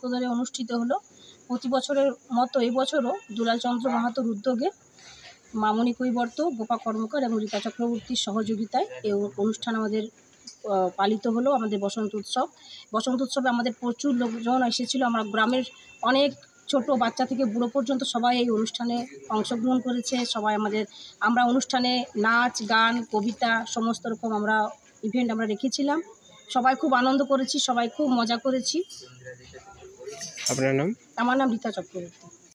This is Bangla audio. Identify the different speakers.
Speaker 1: ধরে অনুষ্ঠিত হলো। প্রতি বছরের মতো এই বছরও দুলালচন্দ্র মাহাতোর উদ্যোগে মামনি কৈবর্ত, গোপা কর্মকার এবং রীতা চক্রবর্তীর সহযোগিতায় এই অনুষ্ঠান আমাদের পালিত হলো। আমাদের বসন্ত উৎসবে আমাদের প্রচুর লোকজন এসেছিল। আমরা গ্রামের অনেক ছোট বাচ্চা থেকে বুড়ো পর্যন্ত সবাই এই অনুষ্ঠানে অংশগ্রহণ করেছে। আমরা অনুষ্ঠানে নাচ, গান, কবিতা সমস্ত রকম ইভেন্ট আমরা রেখেছিলাম। সবাই খুব আনন্দ করেছি, সবাই খুব মজা করেছি।
Speaker 2: আপনার নাম?
Speaker 1: আমার নাম রীতা চক্রবর্তী।